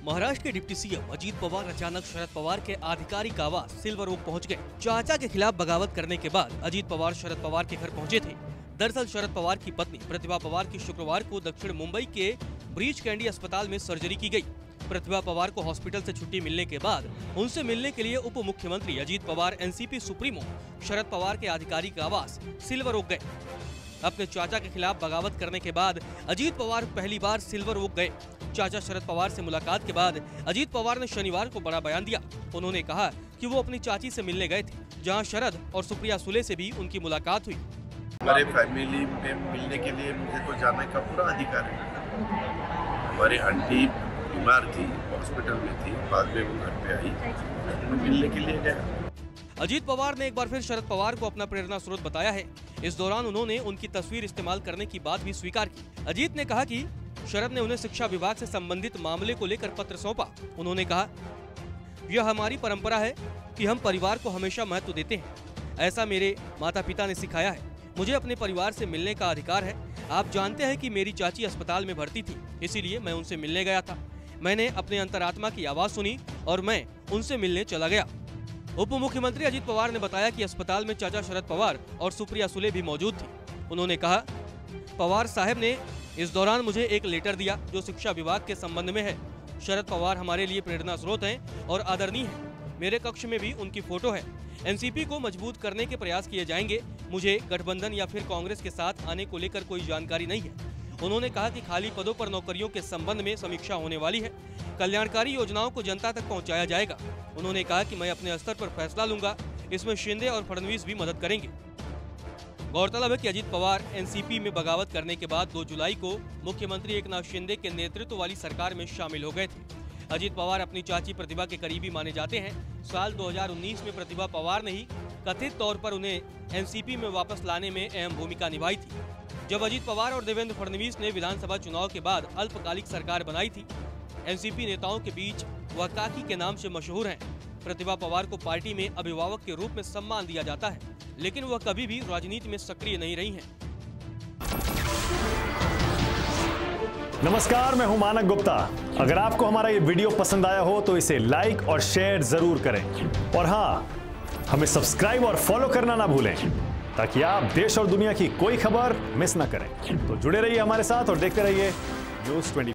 महाराष्ट्र के deputy CM Ajit Pawar अचानक शरद पवार के आधिकारिक आवास सिल्वर ओक पहुंच गए। चाचा के खिलाफ बगावत करने के बाद अजीत पवार शरद पवार के घर पहुंचे थे। दरअसल शरद पवार की पत्नी प्रतिभा पवार की शुक्रवार को दक्षिण मुंबई के ब्रीच कैंडी अस्पताल में सर्जरी की गई। प्रतिभा पवार को हॉस्पिटल से छुट्टी मिलने के बाद उनसे मिलने के लिए उप मुख्यमंत्री अजीत पवार एनसीपी सुप्रीमो शरद पवार के आधिकारिक आवास सिल्वर ओक गए। अपने चाचा के खिलाफ बगावत करने के बाद अजीत पवार पहली बार सिल्वर ओक गए। चाचा शरद पवार से मुलाकात के बाद अजीत पवार ने शनिवार को बड़ा बयान दिया। उन्होंने कहा कि वो अपनी चाची से मिलने गए थे, जहां शरद और सुप्रिया सुले से भी उनकी मुलाकात हुई। हमारे फैमिली में मिलने के लिए मुझे तो जाने का पूरा अधिकार है। हमारी आंटी बीमार थी, हॉस्पिटल में थी, बाद में वो घर पे आई, मिलने के लिए गया। अजीत पवार ने एक बार फिर शरद पवार को अपना प्रेरणा स्रोत बताया है। इस दौरान उन्होंने उनकी तस्वीर इस्तेमाल करने की बात भी स्वीकार की। अजीत ने कहा कि शरद ने उन्हें शिक्षा विभाग से संबंधित मामले को लेकर पत्र सौंपा। उन्होंने कहा, यह हमारी परंपरा है कि हम परिवार को हमेशा महत्व देते हैं। ऐसा मेरे माता पिता ने सिखाया है। मुझे अपने परिवार से मिलने का अधिकार है। आप जानते हैं कि मेरी चाची अस्पताल में भर्ती थी, इसीलिए मैं उनसे मिलने गया था। मैंने अपने अंतरात्मा की आवाज सुनी और मैं उनसे मिलने चला गया। उप मुख्यमंत्री अजीत पवार ने बताया कि अस्पताल में चाचा शरद पवार और सुप्रिया सुले भी मौजूद थी। उन्होंने कहा, पवार साहब ने इस दौरान मुझे एक लेटर दिया जो शिक्षा विभाग के संबंध में है। शरद पवार हमारे लिए प्रेरणा स्रोत हैं और आदरणीय हैं। मेरे कक्ष में भी उनकी फोटो है। एनसीपी को मजबूत करने के प्रयास किए जाएंगे। मुझे गठबंधन या फिर कांग्रेस के साथ आने को लेकर कोई जानकारी नहीं है। उन्होंने कहा कि खाली पदों पर नौकरियों के संबंध में समीक्षा होने वाली है। कल्याणकारी योजनाओं को जनता तक पहुंचाया जाएगा। उन्होंने कहा कि मैं अपने स्तर पर फैसला लूंगा। इसमें शिंदे और फडणवीस भी मदद करेंगे। गौरतलब है कि अजीत पवार एनसीपी में बगावत करने के बाद 2 जुलाई को मुख्यमंत्री एकनाथ शिंदे के नेतृत्व वाली सरकार में शामिल हो गए थे। अजीत पवार अपनी चाची प्रतिभा के करीबी माने जाते हैं। साल 2019 में प्रतिभा पवार ने ही कथित तौर पर उन्हें एनसीपी में वापस लाने में अहम भूमिका निभाई थी। जब अजीत पवार और देवेंद्र फडणवीस ने विधानसभा चुनाव के बाद अल्पकालिक सरकार बनाई थी। एनसीपी नेताओं के बीच वह काकी के नाम से मशहूर हैं। प्रतिभा पवार को पार्टी में अभिभावक के रूप में सम्मान दिया जाता है, लेकिन वह कभी भी राजनीति में सक्रिय नहीं रही हैं। नमस्कार, मैं हूं मानक गुप्ता। अगर आपको हमारा ये वीडियो पसंद आया हो तो इसे लाइक और शेयर जरूर करें, और हाँ, हमें सब्सक्राइब और फॉलो करना ना भूलें ताकि आप देश और दुनिया की कोई खबर मिस ना करें। तो जुड़े रहिए हमारे साथ और देखते रहिए News 24।